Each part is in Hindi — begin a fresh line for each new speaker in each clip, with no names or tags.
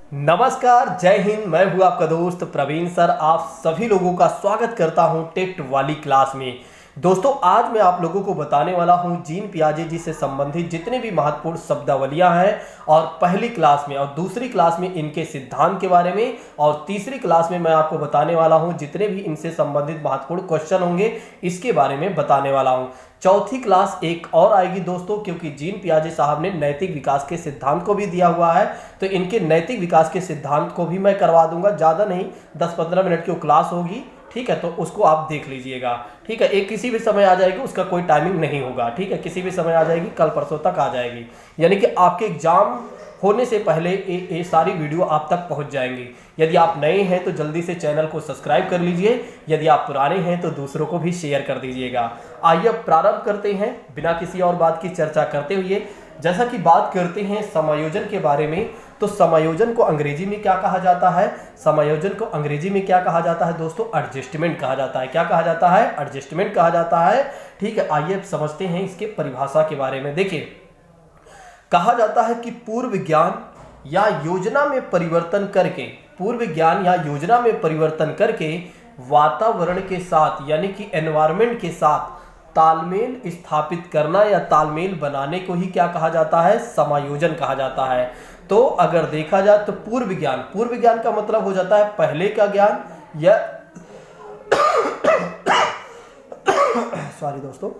नमस्कार, जय हिंद। मैं हूं आपका दोस्त प्रवीण सर। आप सभी लोगों का स्वागत करता हूं टेक्ट वाली क्लास में। दोस्तों, आज मैं आप लोगों को बताने वाला हूं जीन पियाजे जी से संबंधित जितने भी महत्वपूर्ण शब्दावलियां हैं, और पहली क्लास में और दूसरी क्लास में इनके सिद्धांत के बारे में, और तीसरी क्लास में मैं आपको बताने वाला हूं जितने भी इनसे संबंधित महत्वपूर्ण क्वेश्चन होंगे इसके बारे में बताने वाला हूं। चौथी क्लास एक और आएगी दोस्तों, क्योंकि जीन पियाजे साहब ने नैतिक विकास के सिद्धांत को भी दिया हुआ है, तो इनके नैतिक विकास के सिद्धांत को भी मैं करवा दूंगा। ज़्यादा नहीं, 10-15 मिनट की क्लास होगी, ठीक है। तो उसको आप देख लीजिएगा, ठीक है। एक किसी भी समय आ जाएगी, उसका कोई टाइमिंग नहीं होगा, ठीक है। किसी भी समय आ जाएगी, कल परसों तक आ जाएगी, यानी कि आपके एग्जाम होने से पहले ये सारी वीडियो आप तक पहुंच जाएंगी। यदि आप नए हैं तो जल्दी से चैनल को सब्सक्राइब कर लीजिए, यदि आप पुराने हैं तो दूसरों को भी शेयर कर दीजिएगा। आइए अब प्रारंभ करते हैं बिना किसी और बात की चर्चा करते हुए। जैसा कि बात करते हैं समायोजन के बारे में, तो समायोजन को अंग्रेजी में क्या कहा जाता है? समायोजन को अंग्रेजी में क्या कहा जाता है दोस्तों? एडजस्टमेंट कहा जाता है। क्या कहा जाता है? एडजस्टमेंट कहा जाता है, ठीक है। आइए अब समझते हैं इसके परिभाषा के बारे में। देखिए, कहा जाता है कि पूर्व ज्ञान या योजना में परिवर्तन करके, पूर्व ज्ञान या योजना में परिवर्तन करके वातावरण के साथ, यानी कि एनवायरनमेंट के साथ तालमेल स्थापित करना या तालमेल बनाने को ही क्या कहा जाता है? समायोजन कहा जाता है। तो अगर देखा जाए तो पूर्व ज्ञान का मतलब हो जाता है पहले का ज्ञान, या सॉरी दोस्तों,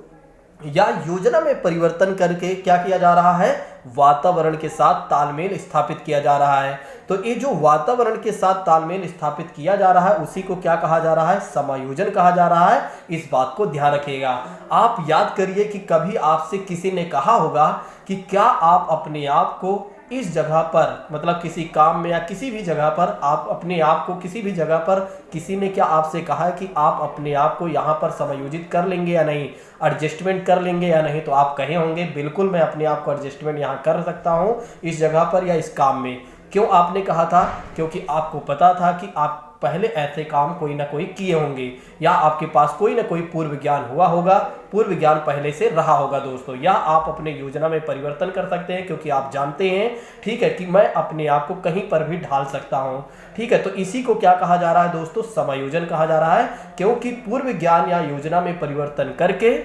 या योजना में परिवर्तन करके क्या किया जा रहा है? वातावरण के साथ तालमेल स्थापित किया जा रहा है। तो ये जो वातावरण के साथ तालमेल स्थापित किया जा रहा है उसी को क्या कहा जा रहा है? समायोजन कहा जा रहा है। इस बात को ध्यान रखिएगा। आप याद करिए कि कभी आपसे किसी ने कहा होगा कि क्या आप अपने आप को इस जगह पर, मतलब किसी काम में या किसी भी जगह पर, आप अपने आप को किसी भी जगह पर, किसी ने क्या आपसे कहा है कि आप अपने आप को यहाँ पर समायोजित कर लेंगे या नहीं, एडजस्टमेंट कर लेंगे या नहीं? तो आप कहे होंगे बिल्कुल मैं अपने आप को एडजस्टमेंट यहाँ कर सकता हूँ इस जगह पर या इस काम में। क्यों आपने कहा था? क्योंकि आपको पता था कि आप पहले ऐसे काम कोई ना कोई किए होंगे, या आपके पास कोई ना कोई पूर्व ज्ञान हुआ होगा, पूर्व ज्ञान पहले से रहा होगा दोस्तों। या आप अपने योजना में परिवर्तन कर सकते हैं क्योंकि आप जानते हैं, ठीक है, कि मैं अपने आप को कहीं पर भी ढाल सकता हूं, ठीक है। तो इसी को क्या कहा जा रहा है दोस्तों? समायोजन कहा जा रहा है, क्योंकि पूर्व ज्ञान या योजना में परिवर्तन करके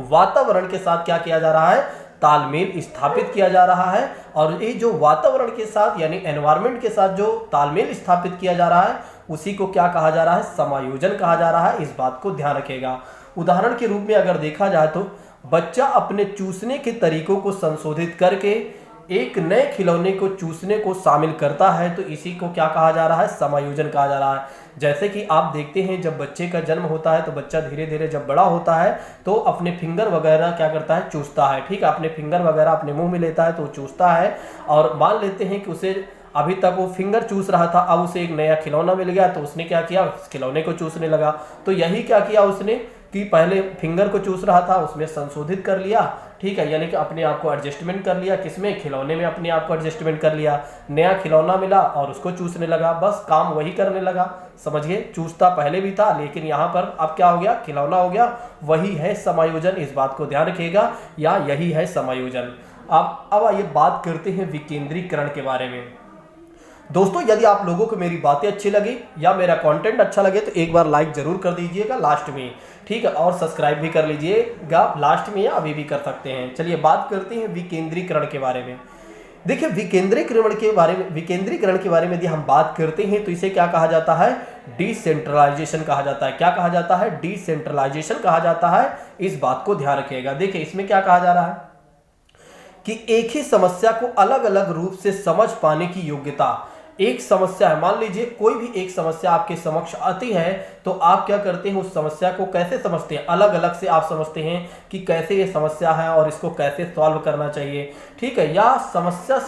वातावरण के साथ क्या किया जा रहा है? तालमेल स्थापित किया जा रहा है। और ये जो वातावरण के साथ यानी एनवायरनमेंट के साथ जो तालमेल स्थापित किया जा रहा है उसी को क्या कहा जा रहा है? समायोजन कहा जा रहा है। इस बात को ध्यान रखिएगा। उदाहरण के रूप में अगर देखा जाए तो बच्चा अपने चूसने के तरीकों को संशोधित करके एक नए खिलौने को चूसने को शामिल करता है, तो इसी को क्या कहा जा रहा है? समायोजन कहा जा रहा है। जैसे कि आप देखते हैं जब बच्चे का जन्म होता है तो बच्चा धीरे धीरे जब बड़ा होता है तो अपने फिंगर वगैरह क्या करता है? चूसता है, ठीक है। अपने फिंगर वगैरह अपने मुंह में लेता है तो चूसता है, और मान लेते हैं कि उसे अभी तक वो फिंगर चूस रहा था, अब उसे एक नया खिलौना मिल गया तो उसने क्या किया? खिलौने को चूसने लगा। तो यही क्या किया उसने कि पहले फिंगर को चूस रहा था उसमें संशोधित कर लिया, ठीक है, यानी कि अपने आप को एडजस्टमेंट कर लिया। किसमें? खिलौने में अपने आप को एडजस्टमेंट कर लिया। नया खिलौना मिला और उसको चूसने लगा, बस काम वही करने लगा। समझिए, चूसता पहले भी था लेकिन यहाँ पर अब क्या हो गया? खिलौना हो गया। वही है समायोजन, इस बात को ध्यान रखिएगा, या यही है समायोजन। अब आइए बात करते हैं विकेंद्रीकरण के बारे में। दोस्तों, यदि आप लोगों को मेरी बातें अच्छी लगी या मेरा कंटेंट अच्छा लगे तो एक बार लाइक जरूर कर दीजिएगा लास्ट में, ठीक है, और सब्सक्राइब भी कर लीजिएगा लास्ट में, या अभी भी कर सकते हैं। चलिए बात करते हैं विकेंद्रीकरण के बारे में। देखिए, विकेंद्रीकरण के बारे में यदि हम बात करते हैं तो इसे क्या कहा जाता है? डिसेंट्रलाइजेशन कहा जाता है। क्या कहा जाता है? डिसेंट्रलाइजेशन कहा जाता है। इस बात को ध्यान रखिएगा। देखिए, इसमें क्या कहा जा रहा है कि एक ही समस्या को अलग अलग रूप से समझ पाने की योग्यता। एक समस्या है, मान लीजिए कोई भी एक समस्या आपके समक्ष आती है, तो आप क्या करते हैं? उस समस्या को कैसे समझते हैं? अलग अलग से आप समझते हैं कि कैसे ये समस्या है और इसको कैसे सॉल्व करना चाहिए, ठीक है। या समस्या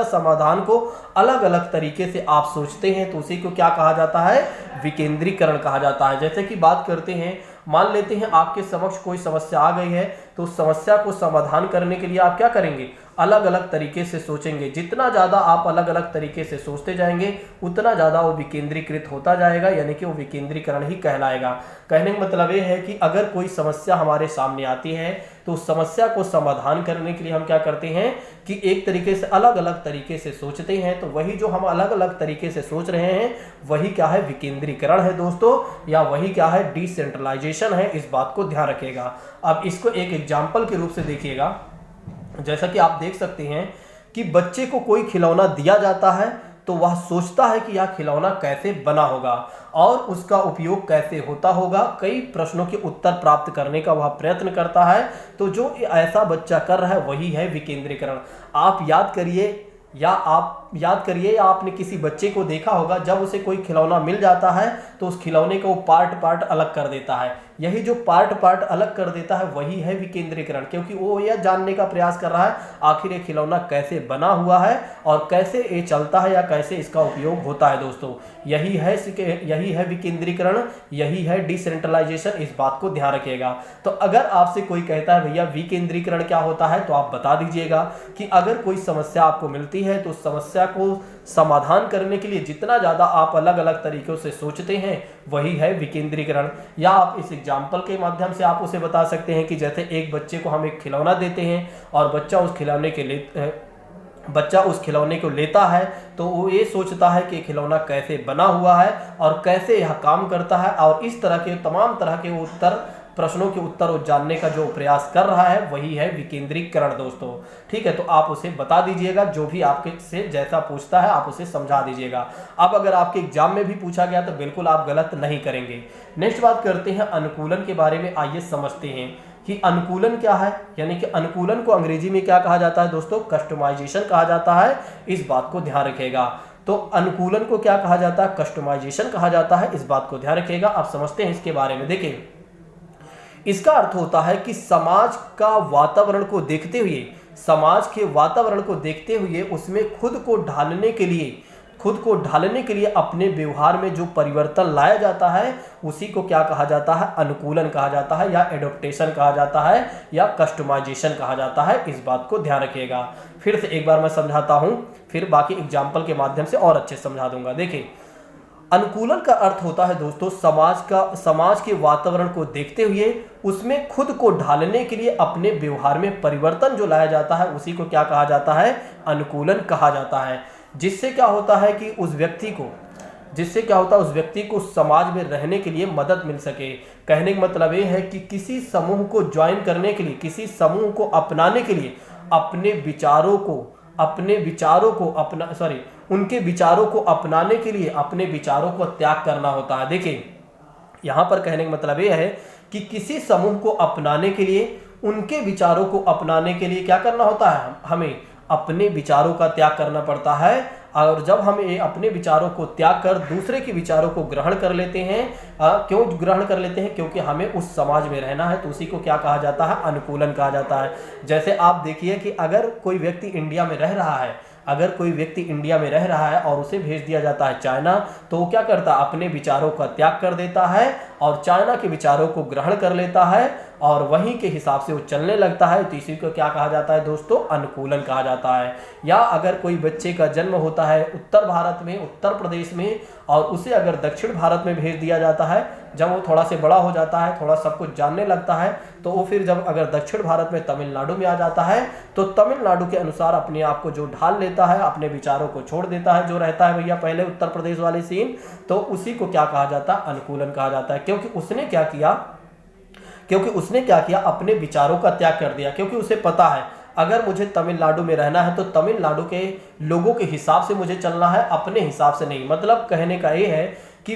समाधान को अलग अलग तरीके से आप सोचते हैं, तो उसी को क्या कहा जाता है? विकेंद्रीकरण कहा जाता है। जैसे कि बात करते हैं, मान लेते हैं आपके समक्ष कोई समस्या आ गई है, तो उस समस्या को समाधान करने के लिए आप क्या करेंगे, अलग अलग तरीके से सोचेंगे। जितना ज़्यादा आप अलग अलग तरीके से सोचते जाएंगे उतना ज़्यादा वो विकेंद्रीकृत होता जाएगा, यानी कि वो विकेंद्रीकरण ही कहलाएगा। कहने का मतलब ये है कि अगर कोई समस्या हमारे सामने आती है तो उस समस्या को समाधान करने के लिए हम क्या करते हैं कि एक तरीके से अलग अलग तरीके से सोचते हैं। तो वही जो हम अलग अलग तरीके से सोच रहे हैं वही क्या है, विकेंद्रीकरण है दोस्तों, या वही क्या है, डिसेंट्रलाइजेशन है। इस बात को ध्यान रखिएगा। अब इसको एक एग्जाम्पल के रूप से देखिएगा। जैसा कि आप देख सकते हैं कि बच्चे को कोई खिलौना दिया जाता है तो वह सोचता है कि यह खिलौना कैसे बना होगा और उसका उपयोग कैसे होता होगा। कई प्रश्नों के उत्तर प्राप्त करने का वह प्रयत्न करता है। तो जो ऐसा बच्चा कर रहा है वही है विकेंद्रीकरण। आप याद करिए या आपने किसी बच्चे को देखा होगा, जब उसे कोई खिलौना मिल जाता है तो उस खिलौने को पार्ट अलग कर देता है। यही जो पार्ट अलग कर देता है वही है विकेंद्रीकरण, क्योंकि वो यह जानने का प्रयास कर रहा है आखिर ये खिलौना कैसे बना हुआ है और कैसे ये चलता है या कैसे इसका उपयोग होता है। दोस्तों यही है विकेंद्रीकरण, यही है डिसेंट्रलाइजेशन। इस बात को ध्यान रखिएगा। तो अगर आपसे कोई कहता है भैया विकेंद्रीकरण क्या होता है, तो आप बता दीजिएगा कि अगर कोई समस्या आपको मिलती है तो उस समस्या को समाधान करने के लिए जितना ज़्यादा आप अलग अलग तरीकों से सोचते हैं वही है विकेंद्रीकरण। या आप इस एग्जाम्पल के माध्यम से आप उसे बता सकते हैं कि जैसे एक बच्चे को हम एक खिलौना देते हैं और बच्चा उस खिलौने को लेता है तो वो ये सोचता है कि खिलौना कैसे बना हुआ है और कैसे यह काम करता है, और इस तरह के तमाम तरह के प्रश्नों के उत्तर वो जानने का जो प्रयास कर रहा है वही है विकेंद्रीकरण दोस्तों। ठीक है, तो आप उसे बता दीजिएगा, जो भी आपके से जैसा पूछता है आप उसे समझा दीजिएगा। अब अगर आपके एग्जाम में भी पूछा गया तो बिल्कुल आप गलत नहीं करेंगे। नेक्स्ट बात करते हैं अनुकूलन के बारे में। आइए समझते हैं कि अनुकूलन क्या है, यानी कि अनुकूलन को अंग्रेजी में क्या कहा जाता है दोस्तों, कस्टमाइजेशन कहा जाता है। इस बात को ध्यान रखिएगा। तो अनुकूलन को क्या कहा जाता है, कस्टमाइजेशन कहा जाता है। इस बात को ध्यान रखिएगा। आप समझते हैं इसके बारे में। देखिए, इसका अर्थ होता है कि समाज के वातावरण को देखते हुए उसमें खुद को ढालने के लिए अपने व्यवहार में जो परिवर्तन लाया जाता है उसी को क्या कहा जाता है, अनुकूलन कहा जाता है, या एडॉप्टेशन कहा जाता है, या कस्टमाइजेशन कहा जाता है। इस बात को ध्यान रखिएगा। फिर से एक बार मैं समझाता हूं, फिर बाकी एग्जाम्पल के माध्यम से और अच्छे समझा दूंगा। देखिए, अनुकूलन का अर्थ होता है दोस्तों समाज के वातावरण को देखते हुए उसमें खुद को ढालने के लिए अपने व्यवहार में परिवर्तन जो लाया जाता है उसी को क्या कहा जाता है, अनुकूलन कहा जाता है। जिससे क्या होता है कि उस व्यक्ति को समाज में रहने के लिए मदद मिल सके। कहने का मतलब ये है कि किसी समूह को ज्वाइन करने के लिए, किसी समूह को अपनाने के लिए उनके विचारों को अपनाने के लिए अपने विचारों को त्याग करना होता है। देखिए, यहाँ पर कहने का मतलब ये है कि किसी समूह को अपनाने के लिए, उनके विचारों को अपनाने के लिए क्या करना होता है, हमें अपने विचारों का त्याग करना पड़ता है। और जब हम अपने विचारों को त्याग कर दूसरे के विचारों को ग्रहण कर लेते हैं, क्यों ग्रहण कर लेते हैं, क्योंकि हमें उस समाज में रहना है, तो उसी को क्या कहा जाता है, अनुकूलन कहा जाता है। जैसे आप देखिए कि अगर कोई व्यक्ति इंडिया में रह रहा है और उसे भेज दिया जाता है चाइना, तो वो क्या करता है, अपने विचारों का त्याग कर देता है और चाइना के विचारों को ग्रहण कर लेता है और वहीं के हिसाब से वो चलने लगता है। तो इसी को क्या कहा जाता है दोस्तों, अनुकूलन कहा जाता है। या अगर कोई बच्चे का जन्म होता है उत्तर भारत में, उत्तर प्रदेश में, और उसे अगर दक्षिण भारत में भेज दिया जाता है, जब वो थोड़ा से बड़ा हो जाता है, थोड़ा सब कुछ जानने लगता है, तो वो फिर जब अगर दक्षिण भारत में तमिलनाडु में आ जाता है तो तमिलनाडु के अनुसार अपने आप को जो ढाल लेता है, अपने विचारों को छोड़ देता है, जो रहता है भैया पहले उत्तर प्रदेश वाले सीन, तो उसी को क्या कहा जाता है, अनुकूलन कहा जाता है। क्योंकि उसने क्या किया, अपने विचारों का त्याग कर दिया। क्योंकि उसे पता है अगर मुझे तमिलनाडु में रहना है तो तमिलनाडु के लोगों के हिसाब से मुझे चलना है, अपने हिसाब से नहीं। मतलब कहने का ये है कि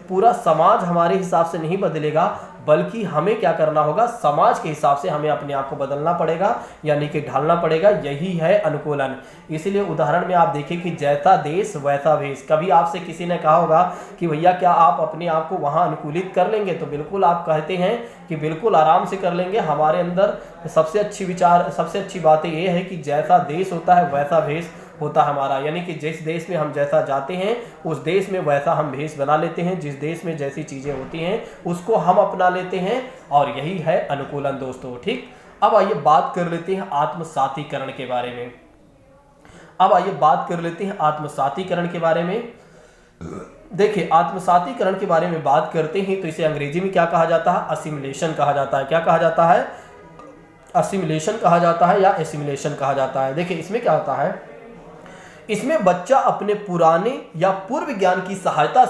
पूरा समाज हमारे हिसाब से नहीं बदलेगा, बल्कि हमें क्या करना होगा, समाज के हिसाब से हमें अपने आप को बदलना पड़ेगा, यानी कि ढालना पड़ेगा। यही है अनुकूलन। इसलिए उदाहरण में आप देखिए कि जैसा देश वैसा भेष। कभी आपसे किसी ने कहा होगा कि भैया क्या आप अपने आप को वहाँ अनुकूलित कर लेंगे, तो बिल्कुल आप कहते हैं कि बिल्कुल आराम से कर लेंगे। हमारे अंदर सबसे अच्छी बात ये है कि जैसा देश होता है वैसा भेष होता हमारा, यानी कि जिस देश में हम जैसा जाते हैं उस देश में वैसा हम भेष बना लेते हैं। जिस देश में जैसी चीज़ें होती हैं उसको हम अपना लेते हैं, और यही है अनुकूलन दोस्तों। ठीक, अब आइए बात कर लेते हैं आत्मसातीकरण के बारे में। अब आइए बात कर लेते हैं आत्मसातीकरण के बारे में। देखिए, आत्मसातीकरण के बारे में बात करते हैं तो इसे अंग्रेजी में क्या कहा जाता है? असिमिलेशन कहा जाता है। क्या कहा जाता है? असिमिलेशन कहा जाता है या एसिमिलेशन कहा जाता है। देखिए, इसमें क्या होता है, इसमें बच्चा अपने पुराने या पूर्व ज्ञान की सहायता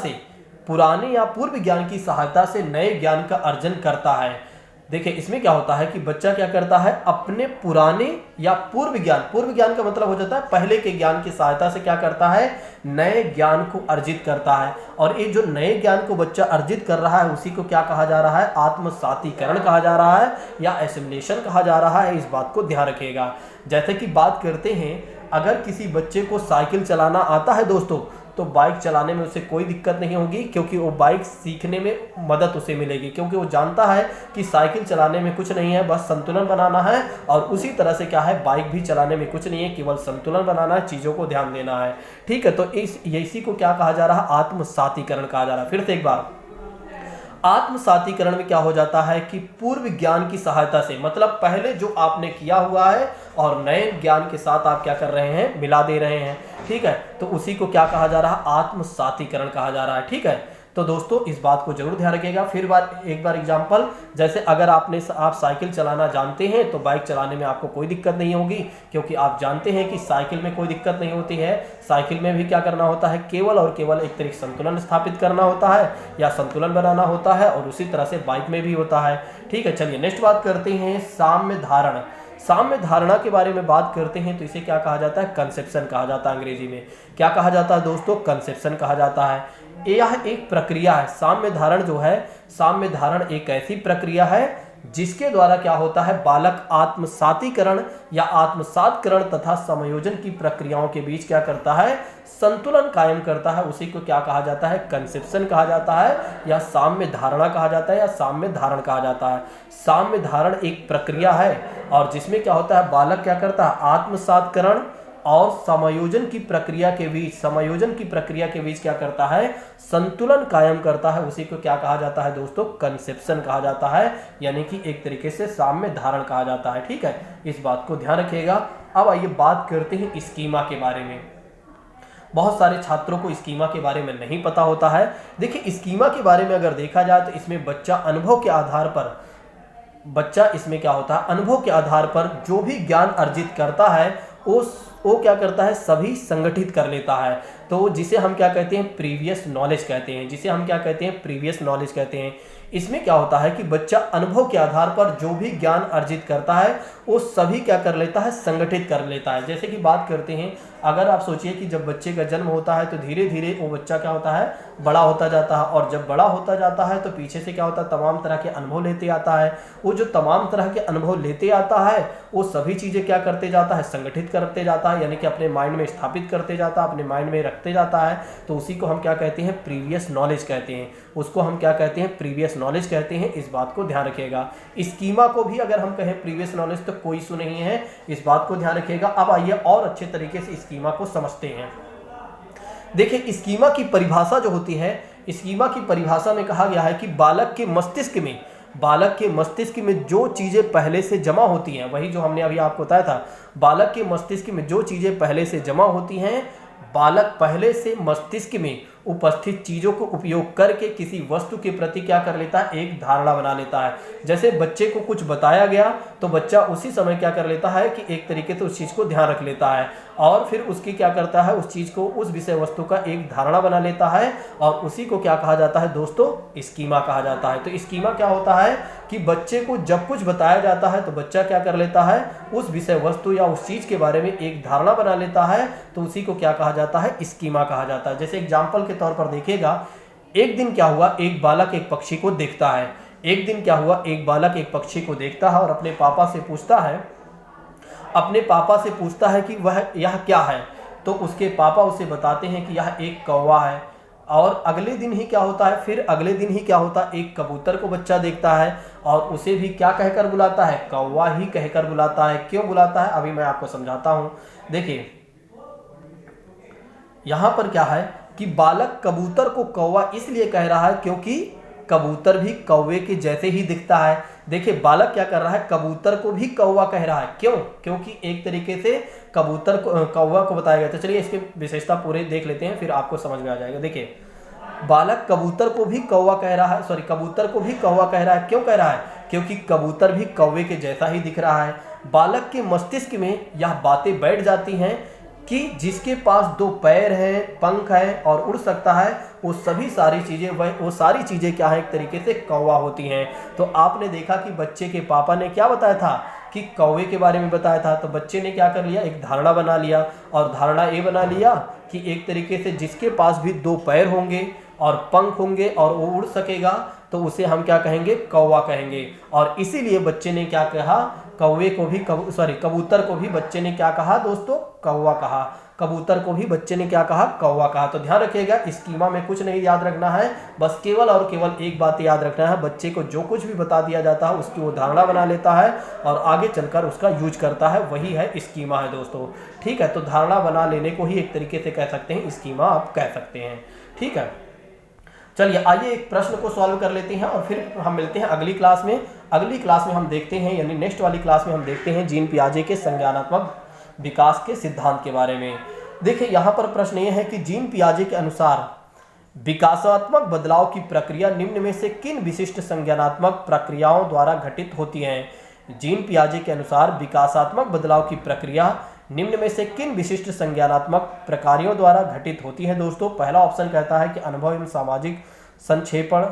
से नए ज्ञान का अर्जन करता है। देखिए, इसमें क्या होता है कि बच्चा क्या करता है, अपने पुराने या पूर्व ज्ञान का मतलब हो जाता है पहले के ज्ञान की सहायता से क्या करता है, नए ज्ञान को अर्जित करता है। और ये जो नए ज्ञान को बच्चा अर्जित कर रहा है उसी को क्या कहा जा रहा है? आत्मसातीकरण कहा जा रहा है या एसिमिलेशन कहा जा रहा है। इस बात को ध्यान रखिएगा। जैसे कि बात करते हैं, अगर किसी बच्चे को साइकिल चलाना आता है दोस्तों, तो बाइक चलाने में उसे कोई दिक्कत नहीं होगी, क्योंकि वो बाइक सीखने में मदद उसे मिलेगी, क्योंकि वो जानता है कि साइकिल चलाने में कुछ नहीं है, बस संतुलन बनाना है। और उसी तरह से क्या है, बाइक भी चलाने में कुछ नहीं है, केवल संतुलन बनाना है, चीज़ों को ध्यान देना है। ठीक है, तो इसी को क्या कहा जा रहा है? आत्मसातीकरण कहा जा रहा है। फिर से एक बार, आत्मसातीकरण में क्या हो जाता है कि पूर्व ज्ञान की सहायता से, मतलब पहले जो आपने किया हुआ है और नए ज्ञान के साथ आप क्या कर रहे हैं, मिला दे रहे हैं। ठीक है, तो उसी को क्या कहा जा रहा है? आत्मसातीकरण कहा जा रहा है। ठीक है, तो दोस्तों इस बात को जरूर ध्यान रखिएगा। फिर एक बार एग्जांपल, जैसे अगर आप साइकिल चलाना जानते हैं तो बाइक चलाने में आपको कोई दिक्कत नहीं होगी, क्योंकि आप जानते हैं कि साइकिल में कोई दिक्कत नहीं होती है। साइकिल में भी क्या करना होता है, केवल और केवल एक तरीके संतुलन स्थापित करना होता है या संतुलन बनाना होता है, और उसी तरह से बाइक में भी होता है। ठीक है, चलिए नेक्स्ट बात करते हैं साम्य धारणा। साम्य धारणा के बारे में बात करते हैं तो इसे क्या कहा जाता है? कंसेप्शन कहा जाता है। अंग्रेजी में क्या कहा जाता है दोस्तों? कंसेप्शन कहा जाता है। यह एक प्रक्रिया है। साम्य धारण जो है, साम्य धारण एक ऐसी प्रक्रिया है जिसके द्वारा क्या होता है, बालक आत्मसातीकरण या आत्मसातकरण तथा समायोजन की प्रक्रियाओं के बीच क्या करता है, संतुलन कायम करता है। उसी को क्या कहा जाता है? कंसेप्शन कहा जाता है या साम्य धारणा कहा जाता है या साम्य धारण कहा जाता है। साम्य धारण एक प्रक्रिया है और जिसमें क्या होता है, बालक क्या करता है, आत्मसातकरण और समायोजन की प्रक्रिया के बीच क्या करता है, संतुलन कायम करता है। उसी को क्या कहा जाता है दोस्तों? कंसेप्शन कहा जाता है, यानी कि एक तरीके से साम्य धारण कहा जाता है। ठीक है, इस बात को ध्यान रखिएगा। अब आइए बात करते हैं स्कीमा के बारे में। बहुत सारे छात्रों को स्कीमा के बारे में नहीं पता होता है। देखिए, स्कीमा के बारे में अगर देखा जाए तो इसमें बच्चा अनुभव के आधार पर, इसमें क्या होता है, अनुभव के आधार पर जो भी ज्ञान अर्जित करता है वो क्या करता है, सभी संगठित कर लेता है। तो जिसे हम क्या कहते हैं, प्रीवियस नॉलेज कहते हैं। इसमें क्या होता है कि बच्चा अनुभव के आधार पर जो भी ज्ञान अर्जित करता है वो सभी क्या कर लेता है, संगठित कर लेता है। जैसे कि बात करते हैं, अगर आप सोचिए कि जब बच्चे का जन्म होता है तो धीरे धीरे वो बच्चा क्या होता है, बड़ा होता जाता है, और जब बड़ा होता जाता है तो पीछे से क्या होता है, तमाम तरह के अनुभव लेते आता है। वो जो तमाम तरह के अनुभव लेते आता है वो सभी चीज़ें क्या करते जाता है, संगठित करते जाता है, यानी कि अपने माइंड में स्थापित करते जाता है, अपने माइंड में रखते जाता है। तो उसी को हम क्या कहते हैं, प्रीवियस नॉलेज कहते हैं। उसको हम क्या कहते हैं, प्रीवियस नॉलेज कहते हैं। इस बात को ध्यान रखिएगा। स्कीमा को भी अगर हम कहें प्रीवियस नॉलेज तो कोई इशू नहीं है, इस बात को ध्यान रखिएगा। अब आइए और अच्छे तरीके से स्कीमा को समझते हैं। देखिए, स्कीमा की परिभाषा जो होती है, स्कीमा की परिभाषा में कहा गया है कि बालक के मस्तिष्क में जो चीज़ें पहले से जमा होती हैं, वही जो हमने अभी आपको बताया था, बालक के मस्तिष्क में जो चीज़ें पहले से जमा होती हैं, बालक पहले से मस्तिष्क में उपस्थित चीज़ों को उपयोग करके किसी वस्तु के प्रति क्या कर लेता है, एक धारणा बना लेता है। जैसे बच्चे को कुछ बताया गया तो बच्चा उसी समय क्या कर लेता है कि एक तरीके से उस चीज़ को ध्यान रख लेता है और फिर उसकी क्या करता है, उस चीज़ को, उस विषय वस्तु का एक धारणा बना लेता है, और उसी को क्या कहा जाता है दोस्तों, स्कीमा कहा जाता है। तो स्कीमा क्या होता है कि बच्चे को जब कुछ बताया जाता है तो बच्चा क्या कर लेता है, उस विषय वस्तु या उस चीज़ के बारे में एक धारणा बना लेता है, तो उसी को क्या कहा जाता है, स्कीमा कहा जाता है। जैसे एग्जाम्पल के तौर पर देखिएगा, एक दिन क्या हुआ, एक बालक एक पक्षी को देखता है। एक दिन क्या हुआ, एक बालक एक पक्षी को देखता है और अपने पापा से पूछता है कि यह क्या है। तो उसके पापा उसे बताते हैं कि यह एक कौवा है। और अगले दिन ही क्या होता है, एक कबूतर को बच्चा देखता है और उसे भी क्या कहकर बुलाता है, कौवा ही कहकर बुलाता है। क्यों बुलाता है, अभी मैं आपको समझाता हूँ। देखिए, यहाँ पर क्या है कि बालक कबूतर को कौवा इसलिए कह रहा है क्योंकि कबूतर भी कौवे के जैसे ही दिखता है। देखिए बालक क्या कर रहा है, कबूतर को भी कौवा कह रहा है। क्यों? क्योंकि एक तरीके से कबूतर को कौवा को बताया गया। तो चलिए इसकी विशेषता पूरे देख लेते हैं, फिर आपको समझ में आ जाएगा। देखिए बालक कबूतर को भी कौवा कह रहा है, सॉरी कबूतर को भी कौवा कह रहा है। क्यों कह रहा है? क्योंकि कबूतर भी कौवे के जैसा ही दिख रहा है। बालक के मस्तिष्क में यह बातें बैठ जाती हैं कि जिसके पास 2 पैर हैं, पंख है और उड़ सकता है, वो सारी चीज़ें क्या है, एक तरीके से कौवा होती हैं। तो आपने देखा कि बच्चे के पापा ने क्या बताया था कि कौवे के बारे में बताया था। तो बच्चे ने क्या कर लिया, एक धारणा बना लिया, और धारणा ये बना लिया कि एक तरीके से जिसके पास भी 2 पैर होंगे और पंख होंगे और वो उड़ सकेगा, तो उसे हम क्या कहेंगे, कौवा कहेंगे। और इसीलिए बच्चे ने क्या कहा, कबूतर को भी बच्चे ने क्या कहा दोस्तों, कौवा कहा। कबूतर को भी बच्चे ने क्या कहा, कौवा कहा। तो ध्यान रखिएगा, स्कीमा में कुछ नहीं याद रखना है, बस केवल और केवल एक बात याद रखना है, बच्चे को जो कुछ भी बता दिया जाता है उसकी वो धारणा बना लेता है और आगे चलकर उसका यूज करता है, वही है स्कीमा है दोस्तों। ठीक है, तो धारणा बना लेने को ही एक तरीके से कह सकते हैं, स्कीमा आप कह सकते हैं। ठीक है, चलिए आइए एक प्रश्न को सॉल्व कर लेते हैं और फिर हम मिलते हैं अगली क्लास में। अगली क्लास में हम देखते हैं, यानी नेक्स्ट वाली क्लास में हम देखते हैं जीन पियाजे के संज्ञानात्मक विकास के सिद्धांत के बारे में। देखिए यहाँ पर प्रश्न ये है कि जीन पियाजे के अनुसार विकासात्मक बदलाव की प्रक्रिया निम्न में से किन विशिष्ट संज्ञानात्मक प्रक्रियाओं द्वारा घटित होती है। जीन पियाजे के अनुसार विकासात्मक बदलाव की प्रक्रिया निम्न में से किन विशिष्ट संज्ञानात्मक प्रकारों द्वारा घटित होती है दोस्तों। पहला ऑप्शन कहता है कि अनुभव एवं सामाजिक संक्षेपण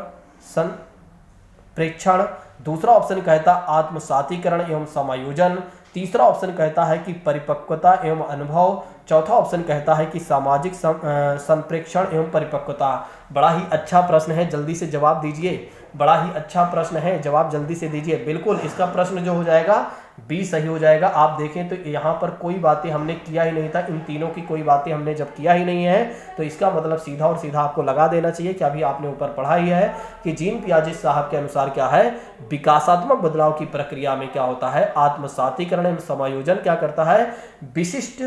संप्रेक्षण। दूसरा ऑप्शन कहता है आत्मसातीकरण एवं समायोजन। तीसरा ऑप्शन कहता है कि परिपक्वता एवं अनुभव। चौथा ऑप्शन कहता है कि सामाजिक संप्रेक्षण एवं परिपक्वता। बड़ा ही अच्छा प्रश्न है, जल्दी से जवाब दीजिए। बड़ा ही अच्छा प्रश्न है, जवाब जल्दी से दीजिए। बिल्कुल इसका प्रश्न जो हो जाएगा बी सही हो जाएगा। आप देखें तो यहाँ पर कोई बातें हमने किया ही नहीं था, इन तीनों की कोई बातें हमने जब किया ही नहीं है तो इसका मतलब सीधा और सीधा आपको लगा देना चाहिए कि अभी आपने ऊपर पढ़ा ही है कि जीन पियाजे साहब के अनुसार क्या है, विकासात्मक बदलाव की प्रक्रिया में क्या होता है, आत्मसातीकरण एवं समायोजन क्या करता है, विशिष्ट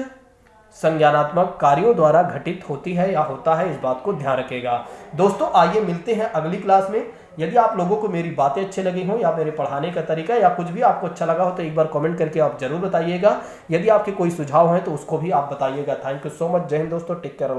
संज्ञानात्मक कार्यों द्वारा घटित होती है या होता है। इस बात को ध्यान रखेगा दोस्तों। आइए मिलते हैं अगली क्लास में। यदि आप लोगों को मेरी बातें अच्छी लगी हो या मेरे पढ़ाने का तरीका या कुछ भी आपको अच्छा लगा हो तो एक बार कमेंट करके आप जरूर बताइएगा। यदि आपके कोई सुझाव हैं तो उसको भी आप बताइएगा। Thank you so much. जय हिंद दोस्तों, टेक केयर।